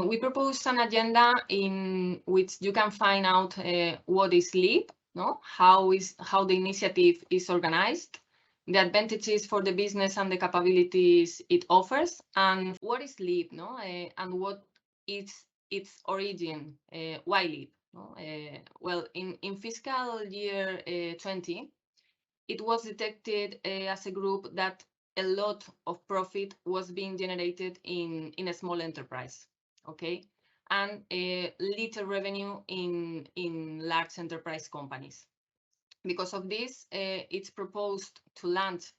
We propose an agenda in which you can find out what is LEAP, no? How the initiative is organized, the advantages for the business and the capabilities it offers, and what is LEAP, no? And what is its origin, why LEAP? No? Well, in fiscal year 20, it was detected as a group that a lot of profit was being generated in a small enterprise, okay, and little revenue in large enterprise companies. Because of this, it's proposed to launch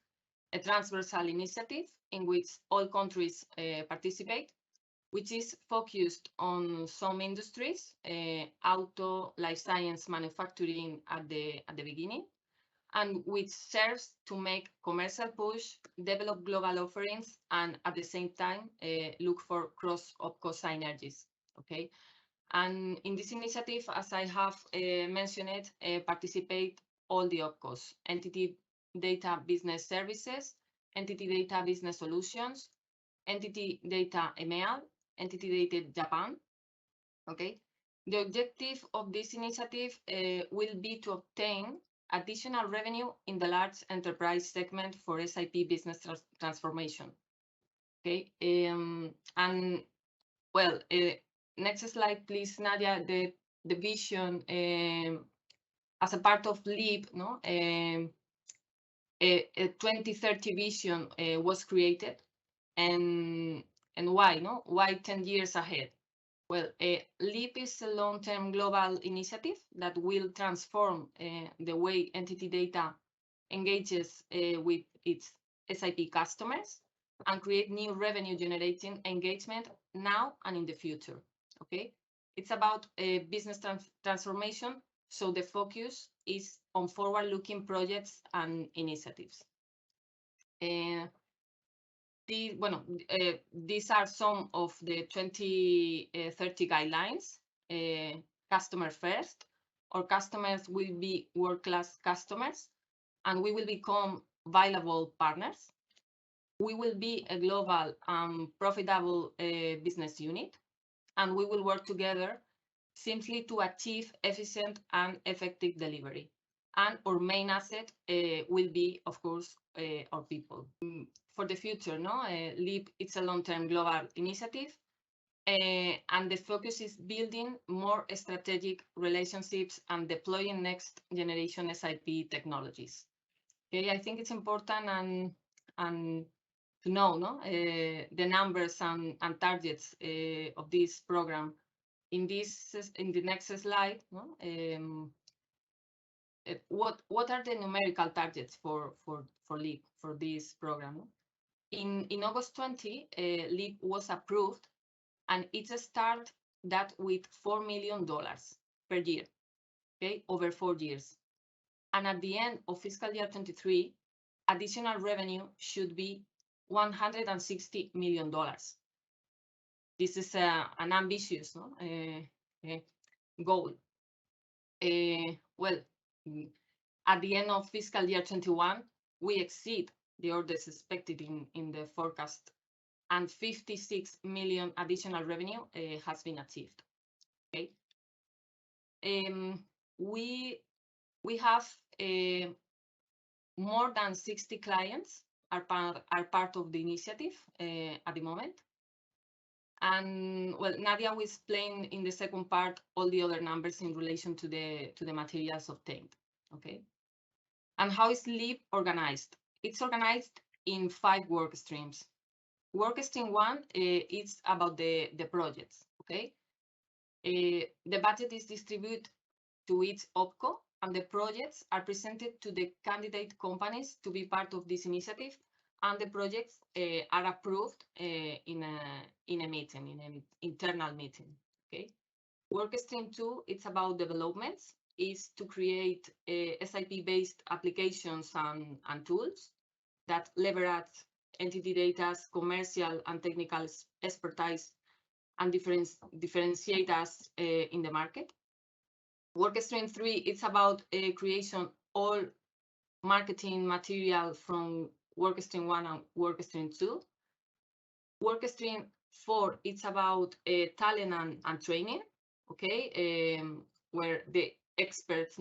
a transversal initiative in which all countries participate, which is focused on some industries, auto, life science, manufacturing at the beginning, and which serves to make commercial push, develop global offerings, and at the same time look for cross-OpCo synergies. Okay, and in this initiative, as I have mentioned, participate all the OpCos: NTT Data Business Services, NTT Data Business Solutions, NTT Data EMEA, NTT Data Japan. Okay, the objective of this initiative will be to obtain additional revenue in the large enterprise segment for SAP business transformation. Okay, and well, next slide, please, Nadia. The vision as a part of LEAP, no, a 2030 vision was created, and why, no? Why 10 years ahead? Well, LEAP is a long-term global initiative that will transform the way NTT Data engages with its SAP customers and create new revenue-generating engagement now and in the future. Okay, it's about business transformation, so the focus is on forward-looking projects and initiatives. These are some of the 2030 guidelines. Customer first. Our customers will be world-class customers, and we will become valuable partners. We will be a global and profitable business unit, and we will work together simply to achieve efficient and effective delivery. And our main asset will be, of course, our people. For the future, no, LEAP, it's a long-term global initiative, and the focus is building more strategic relationships and deploying next generation SAP technologies. Okay, I think it's important and to know, no, the numbers and targets of this program. In the next slide, no, what are the numerical targets for LEAP, for this program? In August 20, LEAP was approved, and it's a start that with $4 million per year, okay, over 4 years. And at the end of fiscal year 23, additional revenue should be $160 million. This is an ambitious, no, goal. Well, at the end of fiscal year 21, we exceed the orders expected in the forecast, and 56 million additional revenue has been achieved. Okay. We have more than 60 clients are part of the initiative at the moment. And well, Nadia will explain in the second part all the other numbers in relation to the materials obtained. Okay. And how is LEAP organized? It's organized in 5 work streams. Work stream 1 is about the projects. Okay. The budget is distributed to each OpCo, and the projects are presented to the candidate companies to be part of this initiative, and the projects are approved in a meeting, in an internal meeting. Okay. Work stream 2, it's about developments, is to create SAP-based applications and tools that leverage NTT Data's commercial and technical expertise and differentiate us in the market. Work stream 3, it's about creation all marketing material from work stream 1 and work stream 2. Work stream 4, it's about talent and training, okay, where the experts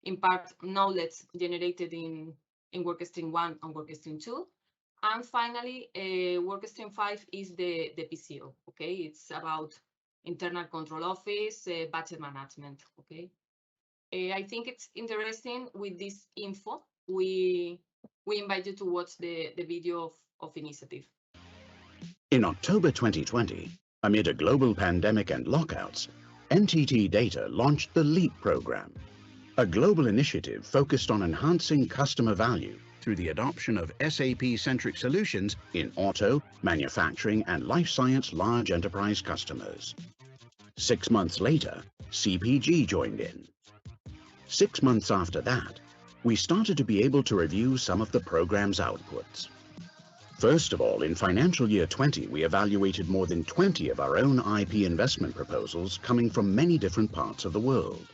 impart knowledge generated in workstream 1 and workstream 2. And finally, workstream 5 is the PCO, okay? It's about internal control office, budget management, okay? I think it's interesting with this info. We invite you to watch the video of initiative. In October 2020, amid a global pandemic and lockouts, NTT DATA launched the LEAP program, a global initiative focused on enhancing customer value through the adoption of SAP-centric solutions in auto, manufacturing, and life science large enterprise customers. 6 months later, CPG joined in. 6 months after that, we started to be able to review some of the program's outputs. First of all, in financial year 20, we evaluated more than 20 of our own IP investment proposals coming from many different parts of the world.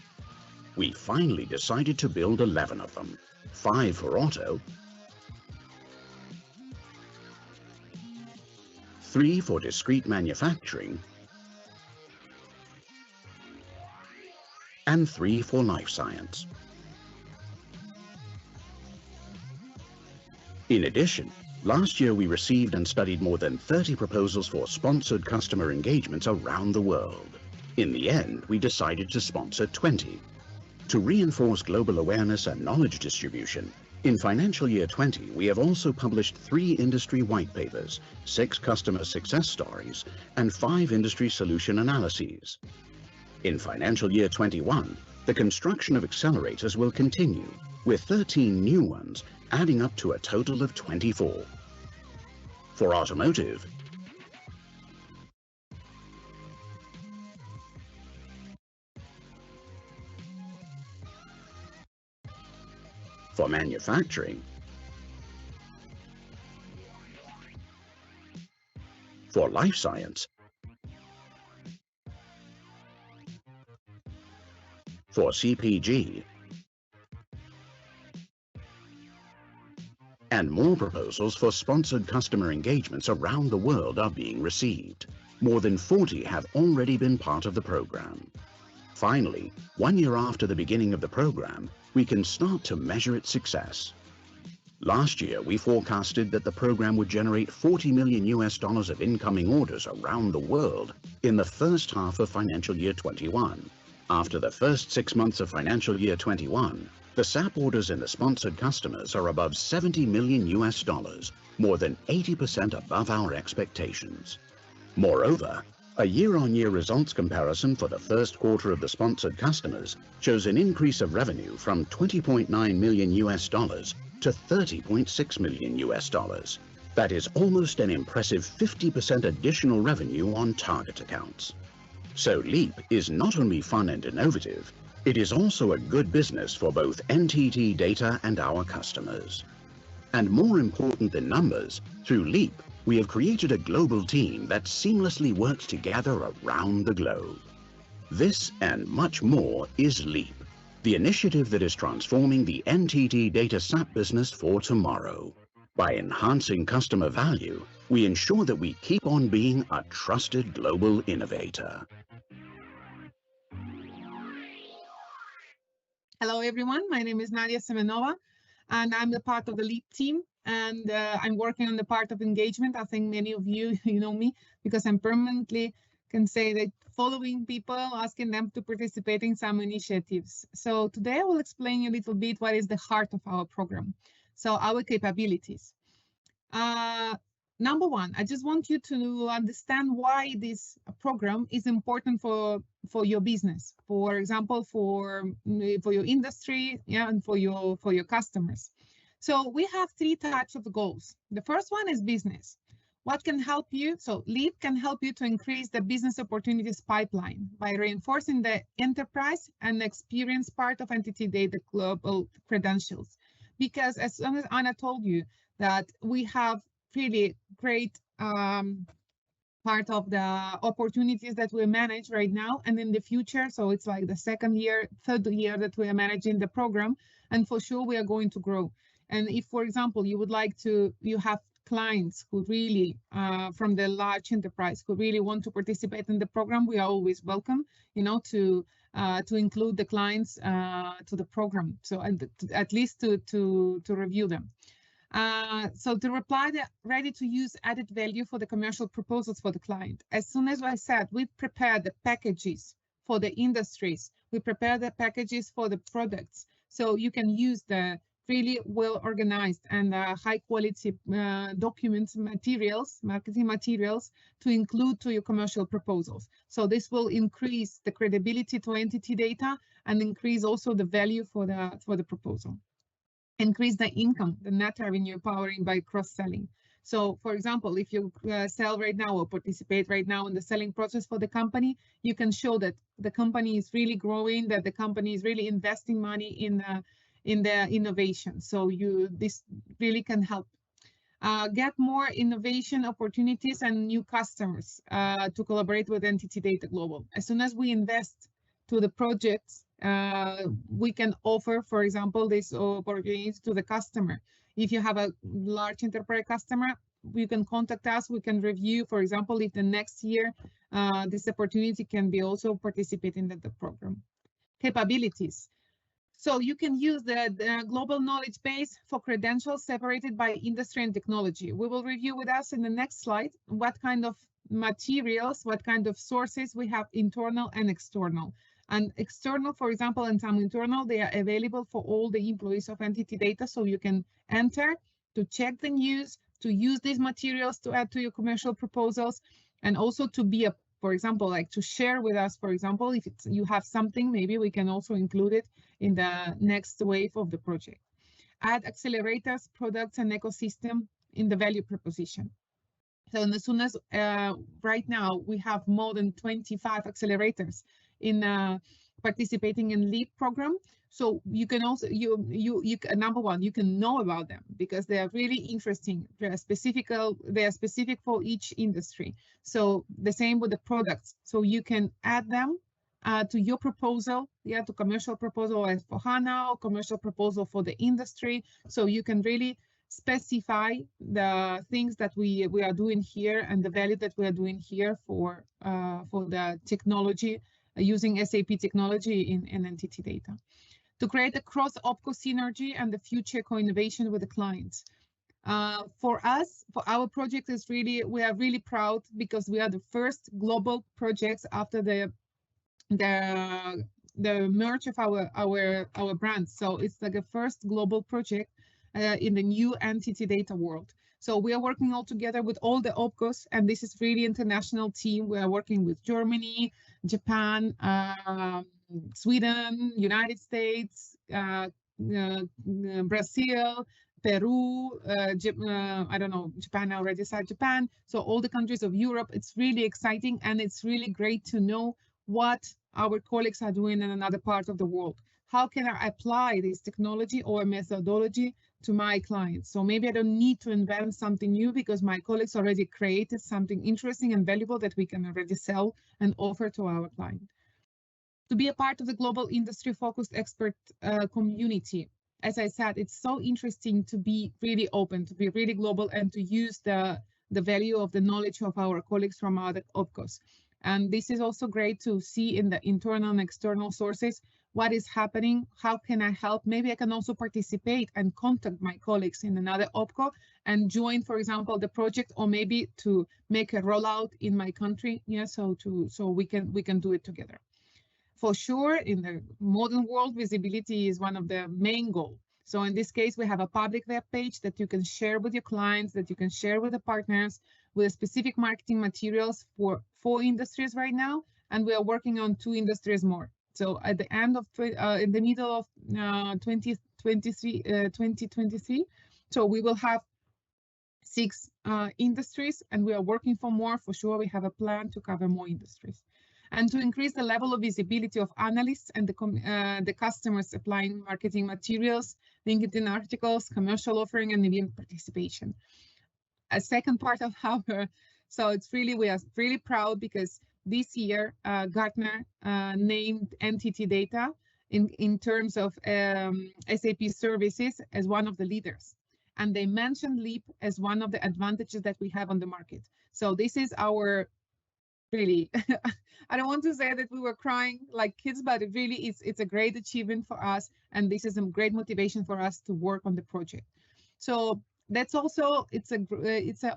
We finally decided to build 11 of them, 5 for auto, 3 for discrete manufacturing, and 3 for life science. In addition, last year we received and studied more than 30 proposals for sponsored customer engagements around the world. In the end, we decided to sponsor 20. To reinforce global awareness and knowledge distribution, in financial year 20, we have also published 3 industry white papers, 6 customer success stories, and 5 industry solution analyses. In financial year 21, the construction of accelerators will continue, with 13 new ones, adding up to a total of 24. For automotive, for manufacturing, for life science, for CPG, and more proposals for sponsored customer engagements around the world are being received. More than 40 have already been part of the program. Finally, 1 year after the beginning of the program, we can start to measure its success. Last year, we forecasted that the program would generate $40 million of incoming orders around the world in the first half of financial year 21. After the first 6 months of financial year 21, the SAP orders in the sponsored customers are above $70 million, more than 80% above our expectations. Moreover, a year-on-year results comparison for the first quarter of the sponsored customers shows an increase of revenue from $20.9 million to $30.6 million. That is almost an impressive 50% additional revenue on target accounts. So LEAP is not only fun and innovative, it is also a good business for both NTT DATA and our customers. And more important than numbers, through LEAP, we have created a global team that seamlessly works together around the globe. This and much more is LEAP, the initiative that is transforming the NTT DATA SAP business for tomorrow. By enhancing customer value, we ensure that we keep on being a trusted global innovator. Hello, everyone. My name is Nadia Semenova, and I'm the part of the LEAP team. And I'm working on the part of engagement. I think many of you know me because I'm permanently can say that following people, asking them to participate in some initiatives. So today I will explain you a little bit what is the heart of our program. So our capabilities. Number one, I just want you to understand why this program is important for your business. For example, for your industry, yeah, and for your customers. So we have 3 types of goals. The first one is business. What can help you? So LEAP can help you to increase the business opportunities pipeline by reinforcing the enterprise and experience part of NTT DATA global credentials. Because as soon as Anna told you that we have really great part of the opportunities that we manage right now and in the future. So it's like the third year that we are managing the program, and for sure we are going to grow. And if, for example, you would like to, you have clients who really, from the large enterprise, who really want to participate in the program, we are always welcome, you know, to include the clients to the program. So at least to review them. So to reply, the ready-to-use added value for the commercial proposals for the client. As soon as I said, we prepare the packages for the industries, we prepare the packages for the products, so you can use the really well-organized and high-quality documents, materials, marketing materials to include to your commercial proposals. So this will increase the credibility to NTT Data and increase also the value for the proposal. Increase the income, the net revenue powering by cross-selling. So, for example, if you sell right now or participate right now in the selling process for the company, you can show that the company is really growing, that the company is really investing money in the innovation. So this really can help. Get more innovation opportunities and new customers to collaborate with NTT Data Global. As soon as we invest to the projects, we can offer, for example, this opportunities to the customer. If you have a large enterprise customer, you can contact us. We can review, for example, if the next year this opportunity can be also participating in the program. Capabilities. So you can use the global knowledge base for credentials separated by industry and technology. We will review with us in the next slide what kind of materials, what kind of sources we have internal and external. And external, for example, and some internal, they are available for all the employees of NTT Data. So you can enter to check the news, to use these materials to add to your commercial proposals, and also to be a, for example, like to share with us, for example, if you have something, maybe we can also include it in the next wave of the project. Add accelerators, products, and ecosystem in the value proposition. So as soon as right now we have more than 25 accelerators in participating in LEAP program. So you can also, number one, you can know about them because they are really interesting. They are specific for each industry. So the same with the products. So you can add them to your proposal, to commercial proposal as for HANA, or commercial proposal for the industry. So you can really specify the things that we are doing here and the value that we are doing here for the technology, using SAP technology in NTT Data. To create a cross-OPCO synergy and the future co-innovation with the clients. For us, for our project is really, we are really proud because we are the first global projects after the merge of our brands. So it's like a first global project in the new NTT Data world. So we are working all together with all the OPCOs, and this is really international team. We are working with Germany, Japan, Sweden, United States, Brazil, Peru, I don't know, Japan, I already said Japan. So all the countries of Europe, it's really exciting, and it's really great to know what our colleagues are doing in another part of the world. How can I apply this technology or methodology to my clients? So maybe I don't need to invent something new because my colleagues already created something interesting and valuable that we can already sell and offer to our client. To be a part of the global industry-focused expert community. As I said, it's so interesting to be really open, to be really global, and to use the value of the knowledge of our colleagues from other OPCOs. And this is also great to see in the internal and external sources what is happening, how can I help? Maybe I can also participate and contact my colleagues in another OPCO and join, for example, the project, or maybe to make a rollout in my country. Yeah, so we can do it together. For sure, in the modern world, visibility is one of the main goals. So in this case, we have a public web page that you can share with your clients, that you can share with the partners, with specific marketing materials for 4 industries right now, and we are working on 2 industries more. So at the end of, in the middle of 2023, so we will have 6 industries, and we are working for more. For sure, we have a plan to cover more industries. And to increase the level of visibility of analysts and the customers applying marketing materials, LinkedIn articles, commercial offering, and event participation. A second part of our, so it's really, we are really proud because this year Gartner named NTT Data in terms of SAP services as one of the leaders. and they mentioned Leap as one of the advantages that we have on the market. So this is our really, I don't want to say that we were crying like kids, but it really is, it's a great achievement for us. And this is a great motivation for us to work on the project. So that's also, it's an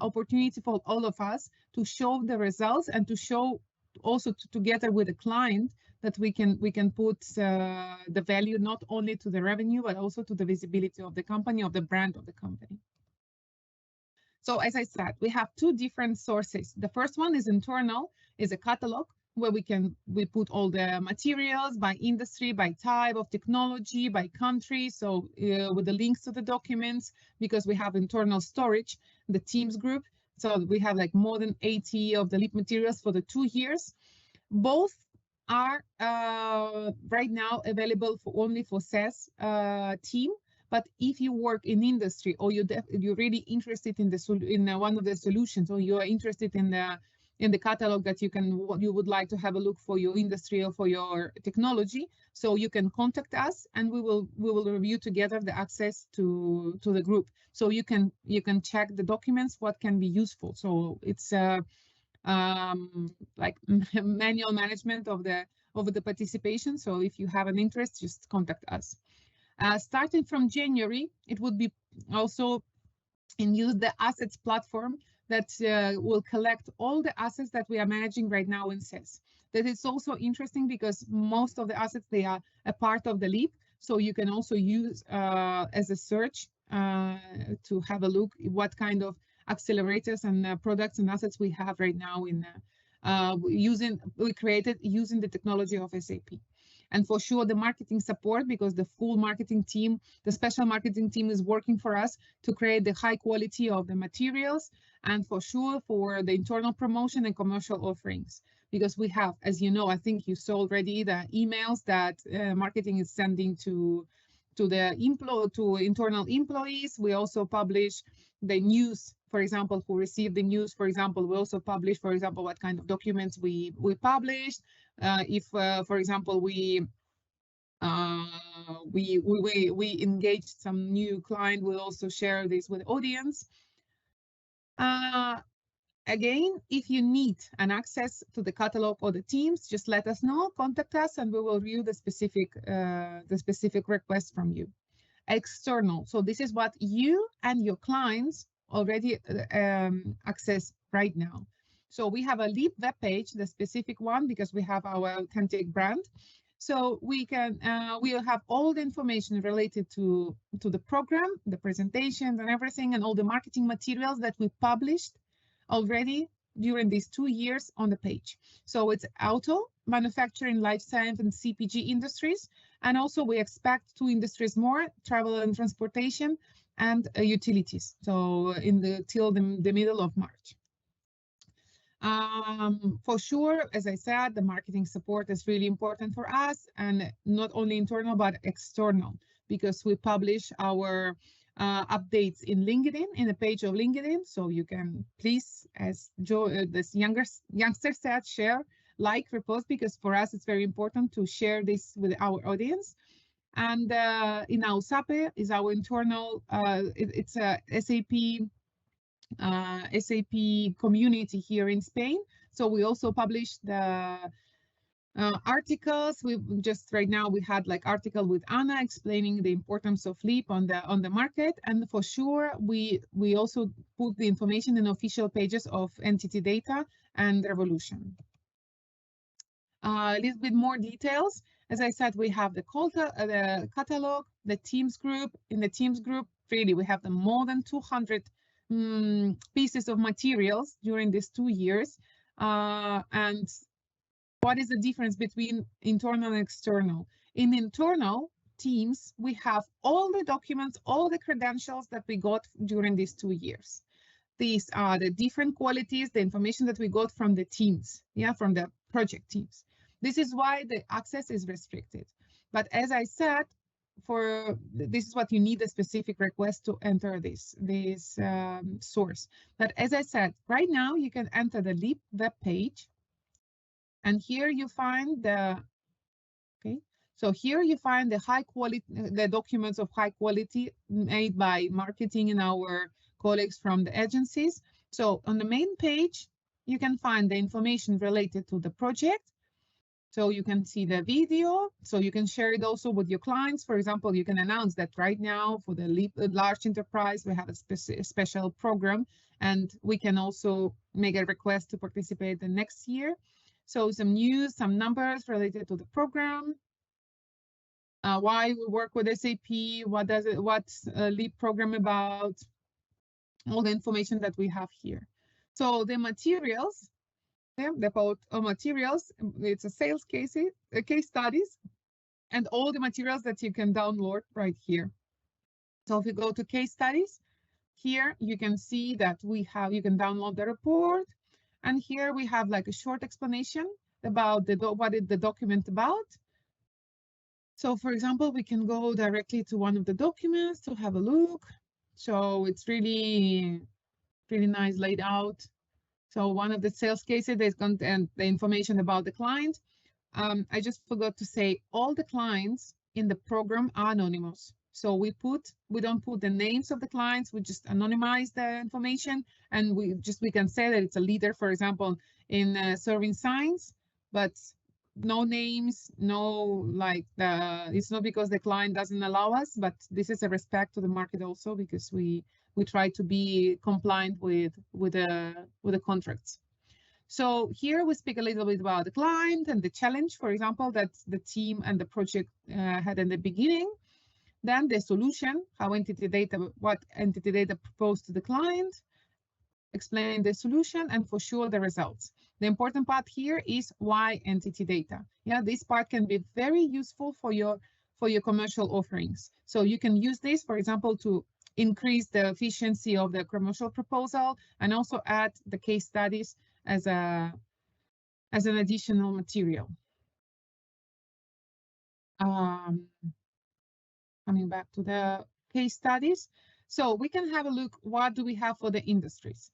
opportunity for all of us to show the results and to show also together with the client that we can put the value not only to the revenue, but also to the visibility of the company, of the brand of the company. So as I said, we have two different sources. The first one is internal, is a catalog where we put all the materials by industry, by type of technology, by country. So with the links to the documents, because we have internal storage, the Teams group. So we have like more than 80 of the LEAP materials for the 2 years. Both are right now available only for SaaS team. But if you work in industry, or you're really interested in one of the solutions, or you are interested in the catalog that you would like to have a look for your industry or for your technology, so you can contact us, and we will review together the access to the group, so you can check the documents, what can be useful. So it's like manual management of the participation. So if you have an interest, just contact us. Starting from January, it would be also use the assets platform that will collect all the assets that we are managing right now in SES. That is also interesting because most of the assets, they are a part of the LEAP. So you can also use as a search to have a look what kind of accelerators and products and assets we have right now in we created using the technology of SAP. And for sure, the marketing support, because the full marketing team, the special marketing team is working for us to create the high quality of the materials, and for sure for the internal promotion and commercial offerings. Because we have, as you know, I think you saw already the emails that marketing is sending to internal employees. We also publish the news, for example, who received the news. For example, we also publish, for example, what kind of documents we published. If, for example, we engaged some new client, we'll also share this with the audience. Again, if you need an access to the catalog or the teams, just let us know, contact us, and we will review the specific request from you. External, so this is what you and your clients already access right now. So we have a LEAP web page, the specific one, because we have our authentic brand. So we'll have all the information related to the program, the presentations and everything, and all the marketing materials that we published already during these 2 years on the page. So it's auto, manufacturing, life science, and CPG industries. And also we expect 2 industries more, travel and transportation, and utilities. So till the middle of March. For sure, as I said, the marketing support is really important for us, and not only internal, but external, because we publish our updates in LinkedIn, in the page of LinkedIn. So you can please, as this youngster said, share, like, repost, because for us it's very important to share this with our audience. And in our SAP is our internal, it's a SAP community here in Spain. So we also publish the articles. We just right now we had like article with Anna explaining the importance of LEAP on the market, and for sure we also put the information in official pages of NTT DATA and Revolution. A little bit more details. As I said, we have the catalog, the Teams group. In the Teams group, really we have more than 200 pieces of materials during these 2 years. And what is the difference between internal and external? In internal Teams, we have all the documents, all the credentials that we got during these 2 years. These are the different qualities, the information that we got from the teams, from the project teams. This is why the access is restricted. But as I said, this is what you need a specific request to enter this source. But as I said, right now you can enter the LEAP web page, and here you find So here you find the high quality, the documents of high quality made by marketing and our colleagues from the agencies. So on the main page, you can find the information related to the project. So you can see the video, so you can share it also with your clients. For example, you can announce that right now for the large enterprise, we have a special program, and we can also make a request to participate the next year. So some news, some numbers related to the program, why we work with SAP, what's LEAP program about, all the information that we have here. So the materials, about materials, it's a sales case studies, and all the materials that you can download right here. So if you go to case studies, here you can see that you can download the report, and here we have like a short explanation about what is the document about. So for example, we can go directly to one of the documents to have a look. So it's really nice laid out. So one of the sales cases, there's content, the information about the client. I just forgot to say all the clients in the program are anonymous. So we don't put the names of the clients, we just anonymize the information, and we can say that it's a leader, for example, in serving science, but no names, no it's not because the client doesn't allow us, but this is a respect to the market also, because we try to be compliant with the contracts. So here we speak a little bit about the client and the challenge, for example, that the team and the project had in the beginning. Then the solution, what NTT DATA proposed to the client, explain the solution, and for sure the results. The important part here is why NTT DATA. Yeah, this part can be very useful for your commercial offerings. So you can use this, for example, to increase the efficiency of the commercial proposal, and also add the case studies as an additional material. Coming back to the case studies, so we can have a look. What do we have for the industries?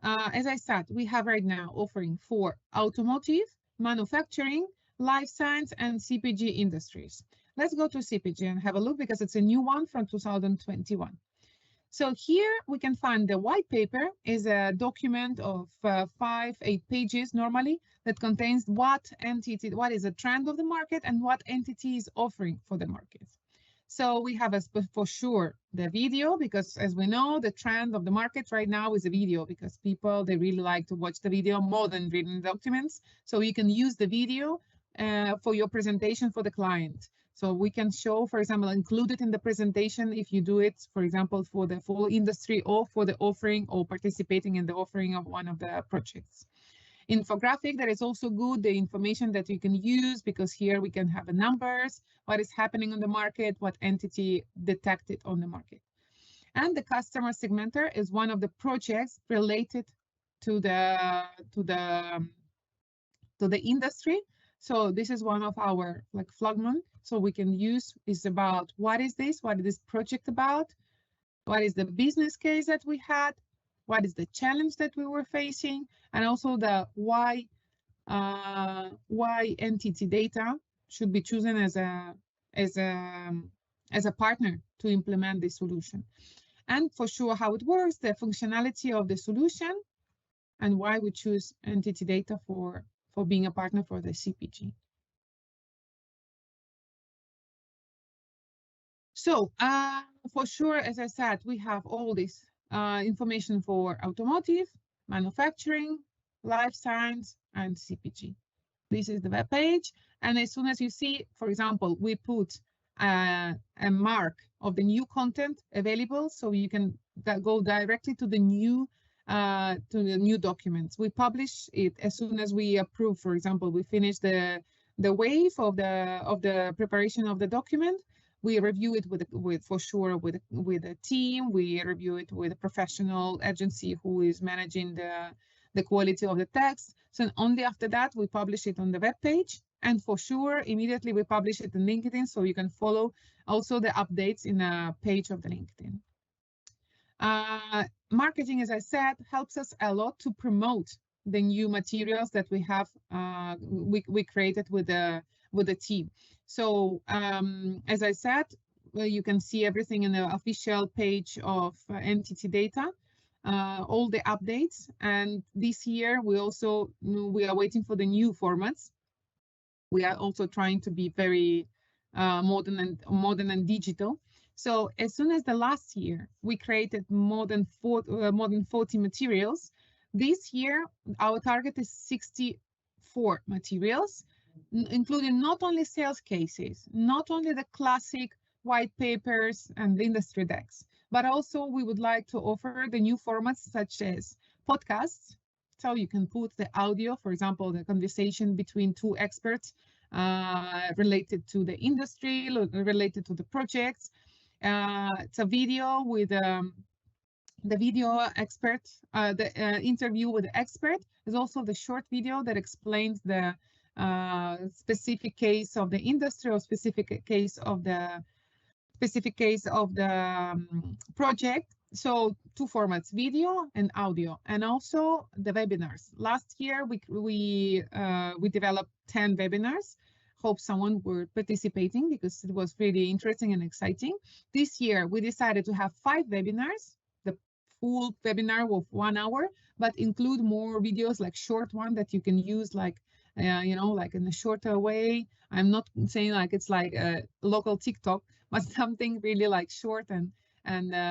As I said, we have right now offering for automotive, manufacturing, life science, and CPG industries. Let's go to CPG and have a look, because it's a new one from 2021. So here we can find the white paper is a document of 5-8 pages normally, that contains what is the trend of the market and what entity is offering for the market. So we have for sure the video, because as we know, the trend of the market right now is a video, because people, they really like to watch the video more than reading documents. So you can use the video for your presentation for the client. So we can show, for example, include it in the presentation if you do it, for example, for the full industry, or for the offering, or participating in the offering of one of the projects. Infographic, that is also good, the information that you can use, because here we can have the numbers, what is happening on the market, what entity detected on the market. And the customer segmenter is one of the projects related to the industry. So this is one of our flagman. So we can use is about what is this project about, what is the business case that we had, what is the challenge that we were facing, and also the why NTT DATA should be chosen as a partner to implement this solution. And for sure how it works, the functionality of the solution, and why we choose NTT DATA for being a partner for the CPG. So for sure, as I said, we have all this information for automotive, manufacturing, life science, and CPG. This is the web page. And as soon as you see, for example, we put a mark of the new content available, so you can go directly to the new documents. We publish it as soon as we approve. For example, we finish the wave of the preparation of the document. We review it with a team. We review it with a professional agency who is managing the quality of the text. So only after that we publish it on the web page, and for sure immediately we publish it in LinkedIn, so you can follow also the updates in a page of the LinkedIn. Marketing, as I said, helps us a lot to promote the new materials that we have we created with the team. So as I said, you can see everything in the official page of NTT Data, all the updates. And this year we are waiting for the new formats. We are also trying to be very modern and digital. So as soon as the last year we created more than 40 materials, this year our target is 64 materials, including not only sales cases, not only the classic white papers and industry decks, but also we would like to offer the new formats such as podcasts. So you can put the audio, for example, the conversation between two experts related to the industry, related to the projects. It's a video with the video expert, the interview with the expert. Is also the short video that explains the specific case of the industry or specific case of the project. So two formats, video and audio, and also the webinars. Last year we developed 10 webinars. Hope someone were participating because it was really interesting and exciting. This year we decided to have 5 webinars, the full webinar of 1 hour, but include more videos, like short one that you can use like like in a shorter way. I'm not saying like it's like a local TikTok, but something really like short and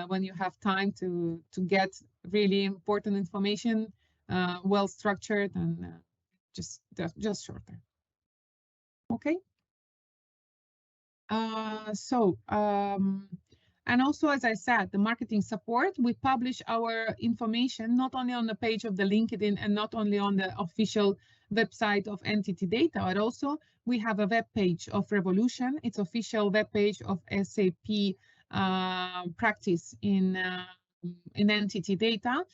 when you have time to get really important information, well structured and just shorter. Okay. And also, as I said, the marketing support, we publish our information not only on the page of the LinkedIn and not only on the official website of NTT Data, but also we have a web page of Revolution. It's official web page of SAP practice in NTT Data.